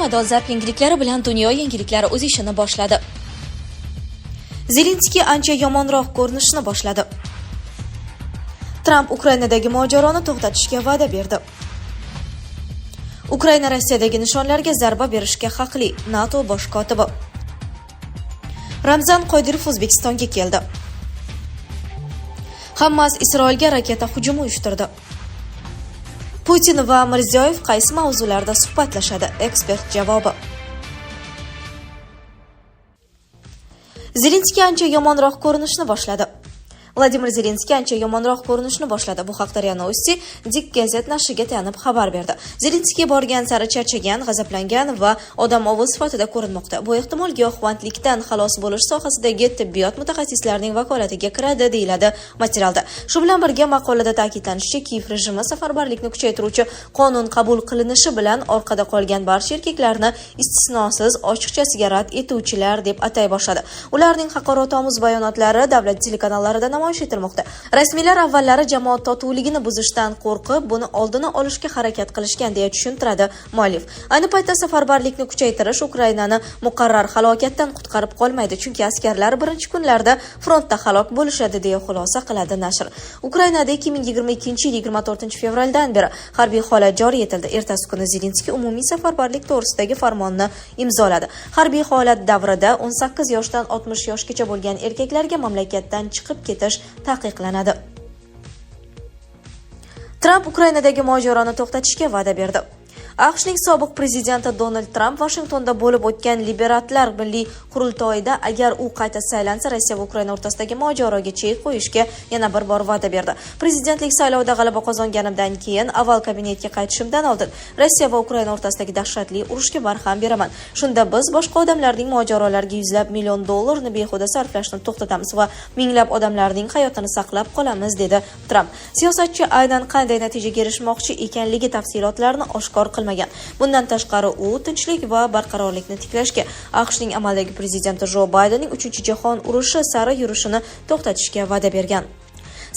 Yarim dolzarb yangiliklari bilan dunyo yangiliklari o'z ishini boshladi. Zelenskiy ancha yomonroq ko'rinishni boshladi. Tramp Ukrainadagi mojaroni to'xtatishga va'da berdi. Ukraina Rossiyadagi nishonlarga zarba berishga haqli — NATO bosh kotibi. Ramzan Qodirov O'zbekistonga keldi. Hamas Isroilga raketa hujumi uyushtirdi. Putin va Mirziyoyev qaysi mavzularda suhbatlashadi? Ekspert javobi. Zelenskiy ancha yomonroq ko'rinishni boshladi. Vladimir Zelenskiy ancha yomonroq ko'rinishni boshladi. Bu haqda RIA Novosti Dik gazet nashriga tayanib xabar berdi. Zelenskiy borgan sari charchagan, g'azablangan va odamovi sifatida ko'rinmoqda. Bu ehtimol giyohvandlikdan xalos bo'lish sohasidagi tibbiyot mutaxassislarining vakolatiga kiradi, deyiladi materialda. Shu bilan birga maqolada ta'kidlanishicha, Kiyev rejimi safarbarlikni kuchaytiruvchi qonun qabul qilinishi bilan orqada qolgan barcha erkaklarni istisnosiz ochiqchasiga rad etuvchilar deb atay boshladi. Ularning haqoratomuz bayonotlari davlat telekanallarida namoyish etilmoqda. Rasmiylar avvallari jamoat totuvligini buzishdan qo'rqib, buni oldini olishga harakat qilishgan deya tushuntiradi muallif. Ayni paytda safarbarlikni kuchaytirish Ukrainani muqarrar halokatdan qutqarib qolmaydi, chunki askarlar birinchi kunlarda frontda halok bo'lishadi, deya xulosa qiladi nashr. Ukrainada 2022-yil 24-fevraldan beri harbiy holat joriy etildi. Ertasi kuni Zelenskiy umumiy safarbarlik to'g'risidagi farmonni imzoladi. Harbiy holat davrida 18 yoshdan 60 yoshgacha bo'lgan erkaklarga mamlakatdan chiqib ketish taqiqlanadi. Tramp Ukrainadagi mojaroni to'xtatishga va'da berdi. AQShning sobiq prezidenti Donald Tramp Vashingtonda bo'lib o'tgan Liberatlar milliy qurultoyida agar u qayta saylansa, Rossiya va Ukraina o'rtasidagi mojaroga chek qo'yishga yana bir bor va'da berdi. Prezidentlik saylovida g'alaba qozonganimdan keyin avval kabinetga qaytishimdan oldin Rossiya va Ukraina o'rtasidagi dahshatli urushga barham beraman. Shunda biz boshqa odamlarning mojarolarga yuzlab million dollarni behuda sarflashni to'xtatamiz va minglab odamlarning hayotini saqlab qolamiz, dedi Tramp. Siyosatchi aynan qanday natijaga erishmoqchi ekanligi tafsilotlarini oshkor qilmagan. Bundan tashqari u tinchlik va barqarorlikni tiklashga, AQShning amaldagi prezidenti Jo Baydenning 3-jahon urushi sari yurishini to'xtatishga va'da bergan.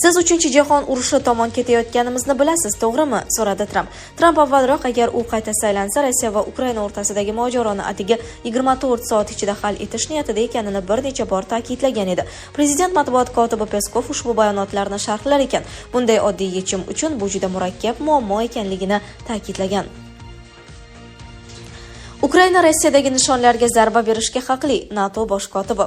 Siz 3-jahon urushi tomon ketayotganimizni bilasiz, to'g'rimi? So'radi Tramp. Tramp avvalroq agar u qayta saylansa, Rossiya va Ukraina o'rtasidagi mojaroni atigi 24 soat ichida hal etish niyatida ekanini bir necha bor ta'kidlagan edi. Prezident matbuot kotibi Peskov ushbu bayonotlarni sharhlar ekan. Bunday oddiy yechim uchun bu juda murakkab muammo ekanligini ta'kidlagan. Ukraina Rossiyadagi nishonlarga zarba berishga haqli — NATO bosh kotibi.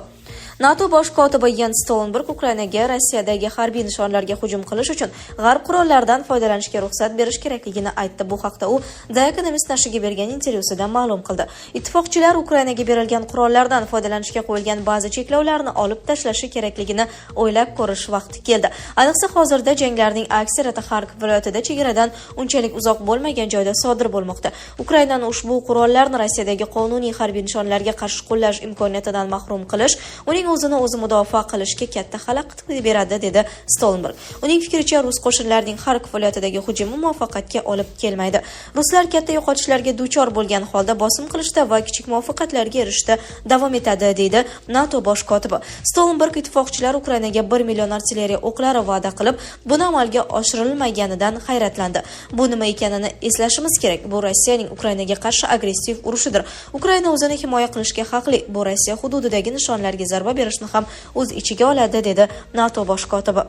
NATO bosh kotibi Jens Stoltenberg Ukrainaga Rossiyadagi harbiy nishonlarga hujum qilish uchun g'arb qurollaridan foydalanishga ruxsat berish kerakligini aytdi. Bu haqda u The Economist nashriga bergan intervyusida ma'lum qildi. Ittifoqchilar Ukrainaga berilgan qurollardan foydalanishga qo'yilgan ba'zi cheklovlarni olib tashlashi kerakligini o'ylab ko'rish vaqti keldi. Ayniqsa hozirda janglarning aksariyati Xarkov viloyatida chegaradan unchalik uzoq bo'lmagan joyda sodir bo'lmoqda. Ukrainani ushbu qurollarni Rossiyadagi qonuniy harbiy nishonlarga qarshi qo'llash imkoniyatidan mahrum qilish uning o'zini o'zi mudofaa qilishga katta xalaqit beradi, dedi Stoltenberg. Uning fikricha, rus qo'shinlarining Xarkov viloyatidagi hujumi muvaffaqiyatga olib kelmaydi. Ruslar katta yo'qotishlarga duchor bo'lgan holda bosim qilishda va kichik muvaffaqiyatlarga erishishda davom etadi, deydi NATO bosh kotibi. Stoltenberg ittifoqchilar Ukrainaga 1 million artilleriya o'qlari va'da qilib, buni amalga oshirilmaganidan hayratlandi. Bu nima ekanini eslashimiz kerak. Bu Rossiyaning Ukrainaga qarshi agressiv urushidir. Ukraina o'zini himoya qilishga haqli. Bu Rossiya hududidagi nishonlarga zarba berishni ham o'z ichiga oladi, dedi NATO bosh kotibi.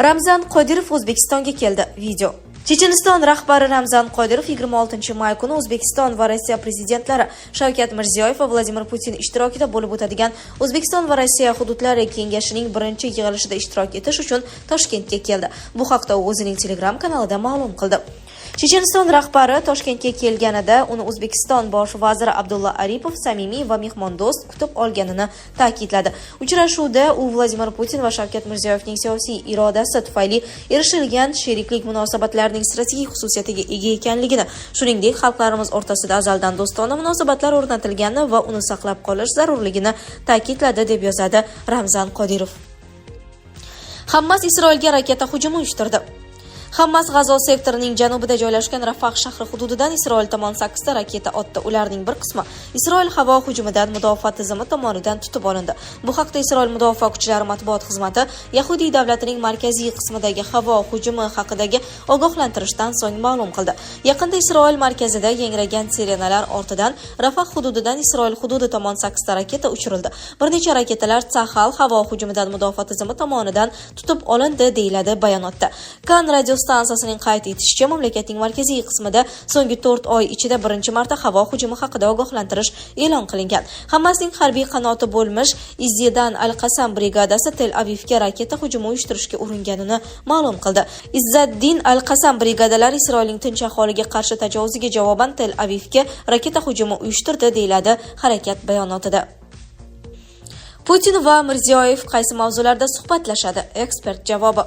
Ramzan Qodirov O'zbekistonga keldi. Video. Checheniston rahbari Ramzan Qodirov 26-may kuni O'zbekiston va Rossiya prezidentlari Shavkat Mirziyoyev va Vladimir Putin ishtirokida bo'lib o'tadigan O'zbekiston va Rossiya hududlari kengashining birinchi yig'ilishida ishtirok etish uchun Toshkentga keldi. Bu haqda u o'zining Telegram kanalida ma'lum qildi. Checheniston rahbari Toshkentga kelganida uni O'zbekiston bosh vaziri Abdulla Aripov samimiy va mehmondo'st kutib olganini ta'kidladi. Uchrashuvda u Vladimir Putin va Shavkat Mirziyoyevning siyosiy irodasi tufayli erishilgan sheriklik munosabatlarining strategik xususiyatiga ega ekanligini, shuningdek xalqlarimiz o'rtasida azaldan do'stona munosabatlar o'rnatilganini va uni saqlab qolish zarurligini ta'kidladi, deb yozadi Ramzan Qodirov. Hamas Isroilga raketa hujumi uyushtirdi. Hamas G'azo sektorining janubida joylashgan Rafah shahri hududidan Isroil tomon 8 ta raketa otdi. Ularning bir qismi Isroil havo hujumidan mudofaa tizimi tomonidan tutib olindi. Bu haqda Isroil mudofaa kuchlari matbuot xizmati Yahudiy davlatining markaziy qismidagi havo hujumi haqidagi ogohlantirishdan so'ng ma'lum qildi. Yaqinda Isroil markazida yangragan sirenalar ortidan Rafah hududidan Isroil hududi tomon 8 ta raketa uchirildi. Bir necha raketalar Sahal havo hujumidan mudofaa tizimi tomonidan tutib olindi, deyiladi bayonotda. Kan radio stansiyasining qayd etishicha, mamlakatning markaziy qismida so'nggi 4 oy ichida birinchi marta havo hujumi haqida ogohlantirish e'lon qilingan. Hamasning harbiy qanoti bo'lmish Izzidan al-Qasam brigadasi Tel Avivga raketa hujumi uyushtirishga uringanini ma'lum qildi. Izziddin al-Qasam brigadalari Isroilning tinch aholiga qarshi tajovuziga javoban Tel Avivga raketa hujumi uyushtirdi, deyiladi harakat bayonotida. Putin va Mirziyoyev qaysi mavzularda suhbatlashadi? Ekspert javobi.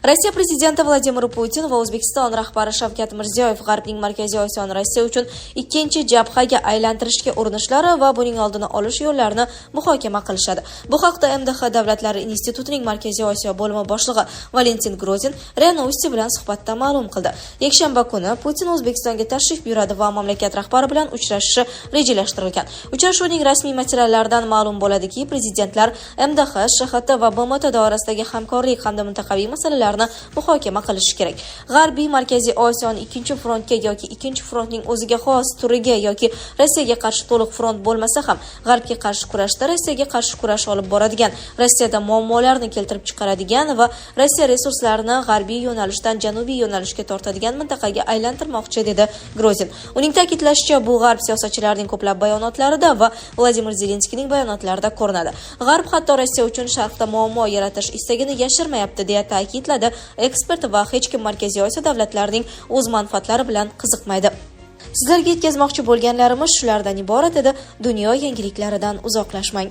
Rossiya prezidenti Vladimir Putin va O'zbekiston rahbari Shavkat Mirziyoyev G'arbning Markaziy Osiyoni Rossiya uchun ikkinchi jabhaga aylantirishga urinishlari va buning oldini olish yo'llarini muhokama qilishadi. Bu haqda MDH Davlatlari institutining Markaziy Osiyo bo'limi boshlig'i Valentin Grozin RIA Novosti bilan suhbatda ma'lum qildi. Yakshanba kuni Putin O'zbekistonga tashrif buyuradi va mamlakat rahbari bilan uchrashishi rejalashtirilgan. Uchrashuvning rasmiy materiallaridan ma'lum bo'ladiki, prezidentlar MDH, SHT va BMT doirasidagi hamkorlik hamda mintaqaviy masalalarni muhokama qilishi kerak. G'arbiy Markaziy Osiyoning ikkinchi frontga yoki ikkinchi frontning o'ziga xos turiga yoki Rossiyaga qarshi to'liq front bo'lmasa ham G'arbga qarshi kurashda Rossiyaga qarshi kurash olib boradigan, Rossiyada muammolarni keltirib chiqaradigan va Rossiya resurslarini g'arbiy yo'nalishdan janubiy yo'nalishga tortadigan mintaqaga aylantirmoqchi, dedi Grozin. Uning ta'kidlashicha, bu G'arb siyosatchilarining ko'plab bayonotlarida va Vladimir Zelenskiyning bayonotlarida ko'rinadi. G'arb hatto Rossiya uchun sharqda muammo yaratish istagini yashirmayapti, deya ta'kidladi ekspert va hech kim Markaziy Osiyo davlatlarining o'z manfaatlari bilan qiziqmaydi. Sizlarga yetkazmoqchi bo'lganlarimiz shulardan iborat edi. Dunyo yangiliklaridan uzoqlashmang.